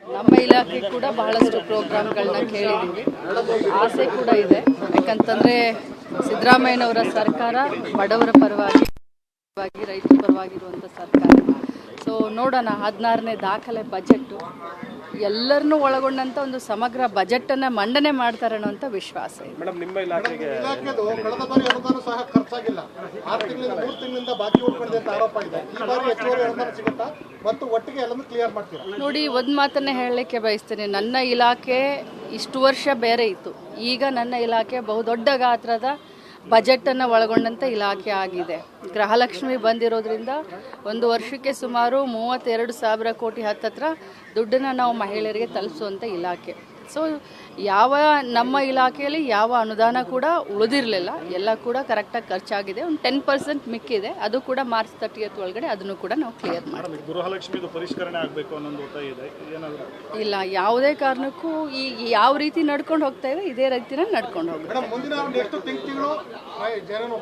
ನಮ್ಮ ಇಲಾಖೆ ಕೂಡ ಬಹಳಷ್ಟು ಪ್ರೋಗ್ರಾಮ್ಗಳನ್ನ ಕೇಳಿದ್ದೀವಿ, ಆಸೆ ಕೂಡ ಇದೆ. ಯಾಕಂತಂದರೆ ಸಿದ್ದರಾಮಯ್ಯನವರ ಸರ್ಕಾರ ಬಡವರ ಪರವಾಗಿ ರೈತರ ಪರವಾಗಿರುವಂಥ ಸರ್ಕಾರ. ಸೊ ನೋಡೋಣ, 16ನೇ ದಾಖಲೆ ಬಜೆಟ್ಟು ಎಲ್ಲರನ್ನೂ ಒಳಗೊಂಡಂಥ ಒಂದು ಸಮಗ್ರ ಬಜೆಟನ್ನು ಮಂಡನೆ ಮಾಡ್ತಾರೆ ಅನ್ನೋಂಥ ವಿಶ್ವಾಸ ಇದೆ. ಮೇಡಮ್, ನಿಮ್ಮ ಇಲಾಖೆಗೆ ಕಳೆದ ಬಾರಿ ಅನುದಾನ ಸಹ ಖರ್ಚಾಗಿಲ್ಲ, 6 ತಿಂಗಳಿಂದ 3 ತಿಂಗಳಿಂದ ಬಾಕಿ ಉಳ್ಕೊಂಡಿದೆ ಅಂತ ಆರೋಪ ಇದೆ. ಈ ಬಾರಿ ಹೆಚ್ಚುವರಿ ಅನುದಾನ ಸಿಗುತ್ತಾ ಮತ್ತು ಒಟ್ಟಿಗೆ ಎಲ್ಲನೂ ಕ್ಲಿಯರ್ ಮಾಡ್ತೀರಾ? ನೋಡಿ, ಒಂದು ಮಾತನ್ನೇ ಹೇಳಲಿಕ್ಕೆ ಬಯಸ್ತೇನೆ. ನನ್ನ ಇಲಾಖೆ ಇಷ್ಟು ವರ್ಷ ಬೇರೆ ಇತ್ತು, ಈಗ ನನ್ನ ಇಲಾಖೆ ಬಹುದೊಡ್ಡ ಗಾತ್ರದ ಬಜೆಟನ್ನು ಒಳಗೊಂಡಂಥ ಇಲಾಖೆ ಆಗಿದೆ. ಗೃಹಲಕ್ಷ್ಮಿ ಬಂದಿರೋದ್ರಿಂದ ಒಂದು ವರ್ಷಕ್ಕೆ ಸುಮಾರು 32,000 ಕೋಟಿ ಹತ್ತತ್ರ ದುಡ್ಡನ್ನು ನಾವು ಮಹಿಳೆಯರಿಗೆ ತಲುಪಿಸುವಂಥ ಇಲಾಖೆ. ಸೊ ನಮ್ಮ ಇಲಾಖೆಯಲ್ಲಿ ಯಾವ ಅನುದಾನ ಕೂಡ ಉಳಿದಿರಲಿಲ್ಲ, ಎಲ್ಲ ಕೂಡ ಕರೆಕ್ಟಾಗಿ ಖರ್ಚಾಗಿದೆ. ಒಂದು 10% ಮಿಕ್ಕಿದೆ, ಅದು ಕೂಡ ಮಾರ್ಚ್ 30th ಒಳಗಡೆ ಅದನ್ನು ಕೂಡ ನಾವು ಕ್ಲಿಯರ್ ಮಾಡ್ತೀವಿ. ಗೃಹಲಕ್ಷ್ಮಿದು ಪರಿಷ್ಕರಣೆ ಆಗಬೇಕು ಅನ್ನೋದು ಒತ್ತಾಯ ಇದೆ. ಇಲ್ಲ, ಯಾವುದೇ ಕಾರಣಕ್ಕೂ ಯಾವ ರೀತಿ ನಡ್ಕೊಂಡು ಹೋಗ್ತಾ ಇದೆ ಇದೇ ರೀತಿನ ನಡ್ಕೊಂಡು ಹೋಗುತ್ತೆ. ಮುಂದಿನ ನೆಕ್ಸ್ಟ್ ತಿಂಗಳು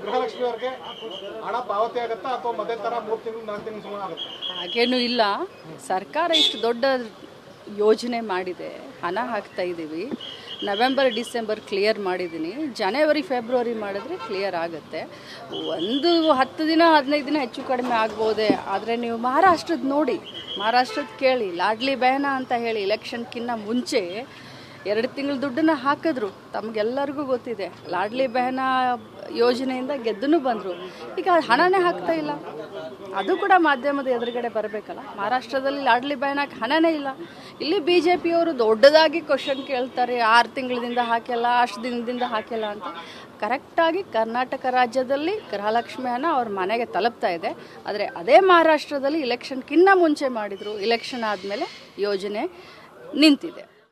ಗೃಹಲಕ್ಷ್ಮಿ ಅವರಿಗೆ ಹಣ ಪಾವತಿ ಆಗುತ್ತಾ ಅಥವಾ ಮಧ್ಯ ತರ 3 ತಿಂಗಳು 4 ತಿಂಗಳು ಸುಮಾರು ಆಗುತ್ತೆ? ಹಾಗೇನೂ ಇಲ್ಲ, ಸರ್ಕಾರ ಇಷ್ಟು ದೊಡ್ಡ ಯೋಜನೆ ಮಾಡಿದೆ, ಹಣ ಹಾಕ್ತಾ ಇದ್ದೀವಿ. ನವೆಂಬರ್ ಡಿಸೆಂಬರ್ ಕ್ಲಿಯರ್ ಮಾಡಿದ್ದೀನಿ, ಜನವರಿ ಫೆಬ್ರವರಿ ಮಾಡಿದ್ರೆ ಕ್ಲಿಯರ್ ಆಗುತ್ತೆ. ಒಂದು 10 ದಿನ 15 ದಿನ ಹೆಚ್ಚು ಕಡಿಮೆ ಆಗ್ಬೋದೆ. ಆದರೆ ನೀವು ಮಹಾರಾಷ್ಟ್ರದ್ದು ನೋಡಿ, ಮಹಾರಾಷ್ಟ್ರದ್ದು ಕೇಳಿ, ಲಾಡ್ಲಿ ಬೆಹನಾ ಅಂತ ಹೇಳಿ ಎಲೆಕ್ಷನ್ಕಿನ್ನ ಮುಂಚೆ 2 ತಿಂಗಳ ದುಡ್ಡನ್ನು ಹಾಕಿದ್ರು. ತಮಗೆಲ್ಲರಿಗೂ ಗೊತ್ತಿದೆ, ಲಾಡ್ಲಿ ಬೆಹನಾ ಯೋಜನೆಯಿಂದ ಗೆದ್ದೂ ಬಂದರು. ಈಗ ಹಣನೇ ಹಾಕ್ತಾ ಇಲ್ಲ, ಅದು ಕೂಡ ಮಾಧ್ಯಮದ ಎದುರುಗಡೆ ಬರಬೇಕಲ್ಲ. ಮಹಾರಾಷ್ಟ್ರದಲ್ಲಿ ಲಾಡ್ಲಿ ಬೆಹನಾಕ್ಕೆ ಹಣನೇ ಇಲ್ಲ. ಇಲ್ಲಿ BJPಯವರು ದೊಡ್ಡದಾಗಿ ಕ್ವಶನ್ ಕೇಳ್ತಾರೆ, 6 ತಿಂಗಳಿಂದ ಹಾಕಿಲ್ಲ, ಅಷ್ಟು ದಿನದಿಂದ ಹಾಕಿಲ್ಲ ಅಂತ. ಕರೆಕ್ಟಾಗಿ ಕರ್ನಾಟಕ ರಾಜ್ಯದಲ್ಲಿ ಗೃಹಲಕ್ಷ್ಮಿ ಹಣ ಅವ್ರ ಮನೆಗೆ ತಲುಪ್ತಾ ಇದೆ. ಆದರೆ ಅದೇ ಮಹಾರಾಷ್ಟ್ರದಲ್ಲಿ ಇಲೆಕ್ಷನ್ಕಿನ್ನ ಮುಂಚೆ ಮಾಡಿದರು, ಇಲೆಕ್ಷನ್ ಆದಮೇಲೆ ಯೋಜನೆ ನಿಂತಿದೆ.